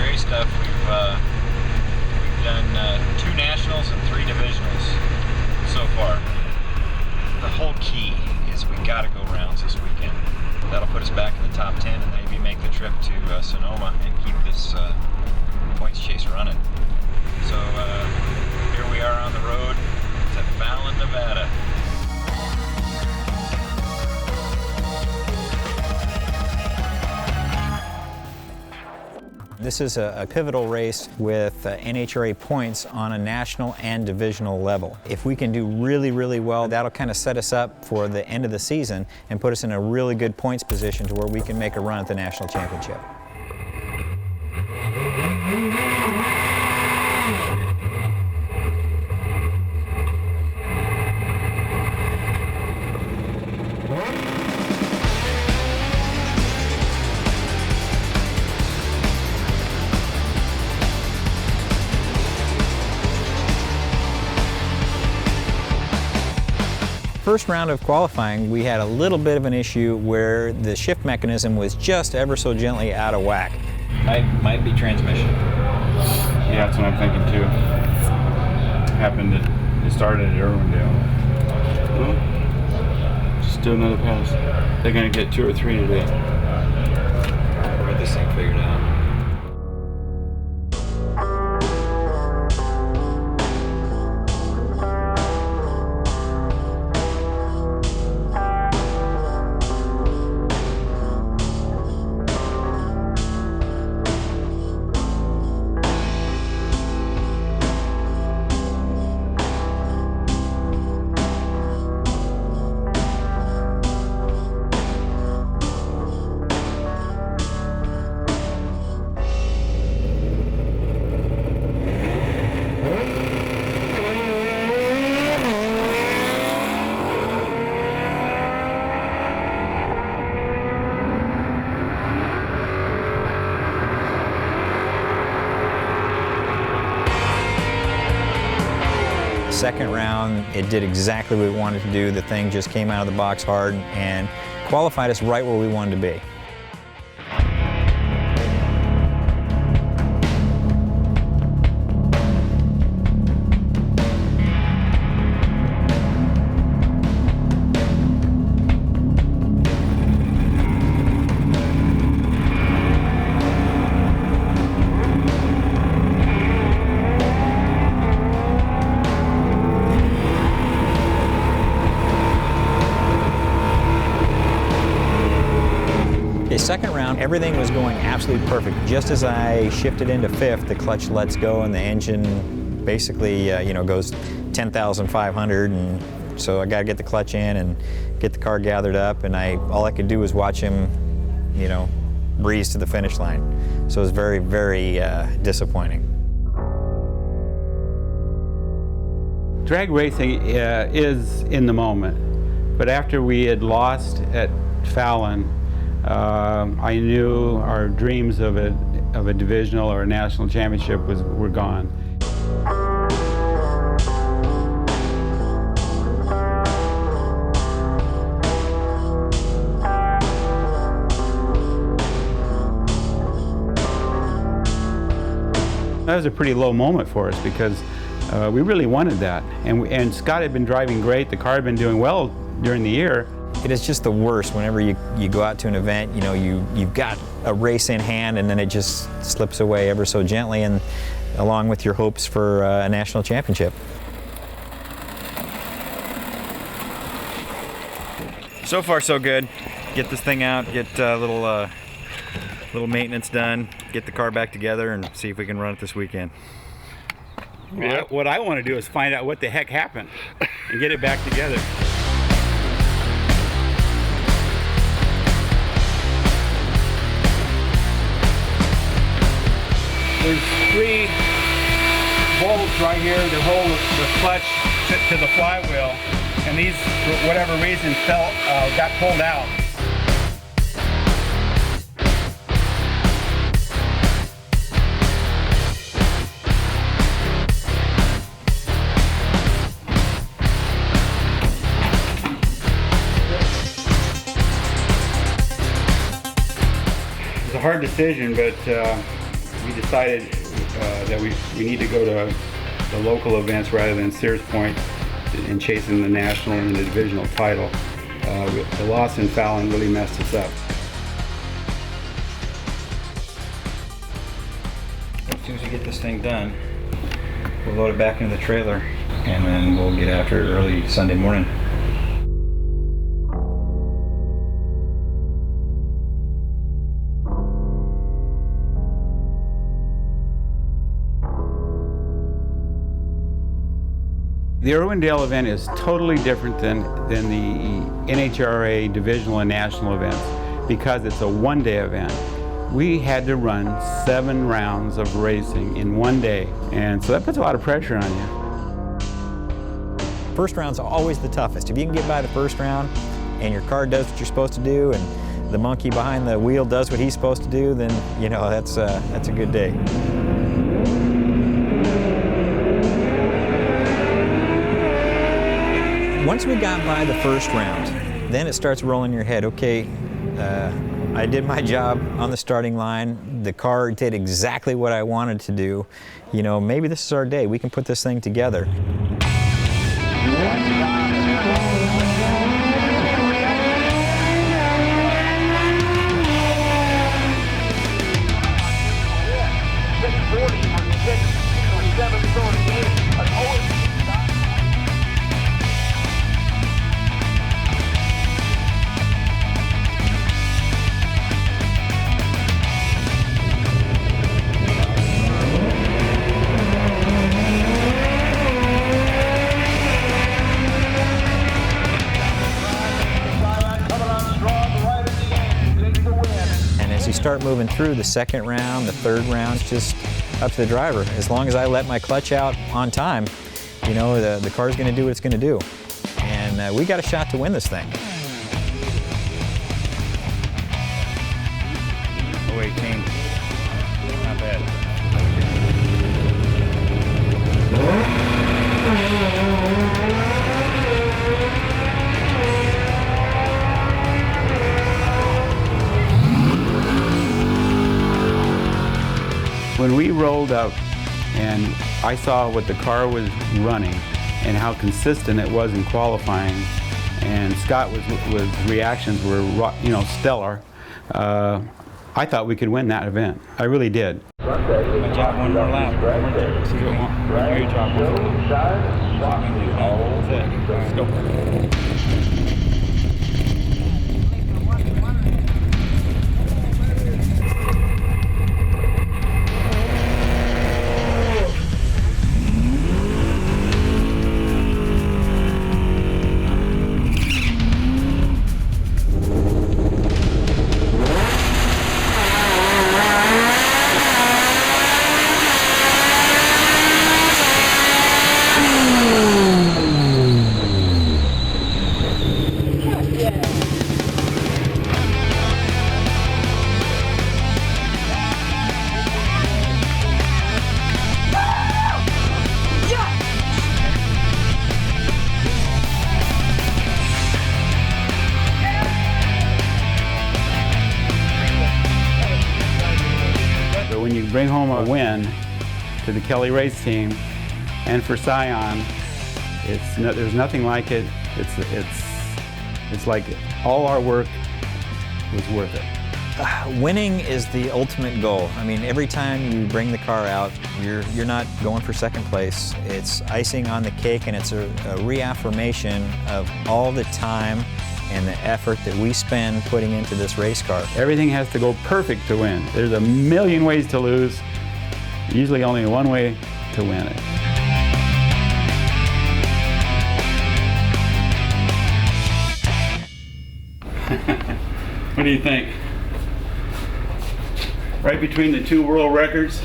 NHRA stuff, we've done 2 nationals and 3 divisionals so far. The whole key is we got to go rounds this weekend. That'll put us back in the top 10 and maybe make the trip to Sonoma and keep this points chase running. So here we are on the road to Fallon, Nevada. This is a pivotal race with NHRA points on a national and divisional level. If we can do really, really well, that'll kind of set us up for the end of the season and put us in a really good points position to where we can make a run at the national championship. First round of qualifying, we had a little bit of an issue where the shift mechanism was just ever so gently out of whack. Might be transmission. Yeah, that's what I'm thinking too. It started at Irwindale. Well, just do another pass. They're gonna get 2 or 3 today. We'll get this thing figured out. Second round, it did exactly what we wanted to do. The thing just came out of the box hard and qualified us right where we wanted to be. Second round, everything was going absolutely perfect. Just as I shifted into fifth, the clutch lets go and the engine basically, goes 10,500, and so I got to get the clutch in and get the car gathered up, and all I could do was watch him, breeze to the finish line. So it was very, very disappointing. Drag racing is in the moment, but after we had lost at Fallon, I knew our dreams of a divisional or a national championship were gone. That was a pretty low moment for us because we really wanted that, and Scott had been driving great. The car had been doing well during the year. It is just the worst whenever you go out to an event, you've got a race in hand and then it just slips away ever so gently, and along with your hopes for a national championship. So far so good. Get this thing out, get a little maintenance done, get the car back together and see if we can run it this weekend. Well, what I want to do is find out what the heck happened and get it back together. There's 3 bolts right here that hold the clutch to the flywheel, and these, for whatever reason, got pulled out. It was a hard decision, but we decided that we need to go to the local events rather than Sears Point and chasing the national and the divisional title. The loss in Fallon really messed us up. As soon as we get this thing done, we'll load it back into the trailer and then we'll get after it early Sunday morning. The Irwindale event is totally different than the NHRA divisional and national events because it's a one-day event. We had to run 7 rounds of racing in one day, and so that puts a lot of pressure on you. First round's always the toughest. If you can get by the first round and your car does what you're supposed to do and the monkey behind the wheel does what he's supposed to do, then you know that's a good day. Once we got by the first round, then it starts rolling in your head. Okay, I did my job on the starting line. The car did exactly what I wanted to do. You know, maybe this is our day. We can put this thing together. You start moving through the second round, the third round, it's just up to the driver. As long as I let my clutch out on time, you know, the car's going to do what it's going to do. And we got a shot to win this thing. 018. Not bad. When we rolled up and I saw what the car was running and how consistent it was in qualifying, and Scott was reactions were, you know, stellar, I thought we could win that event. I really did. My job, one more lap. Your job, Let's go. When you bring home a win to the Kelley Race team and for Scion, there's nothing like it. It's like all our work was worth it. Winning is the ultimate goal. I mean, every time you bring the car out, you're not going for second place. It's icing on the cake, and it's a reaffirmation of all the time and the effort that we spend putting into this race car. Everything has to go perfect to win. There's a million ways to lose, usually only one way to win it. What do you think? Right between the 2 world records,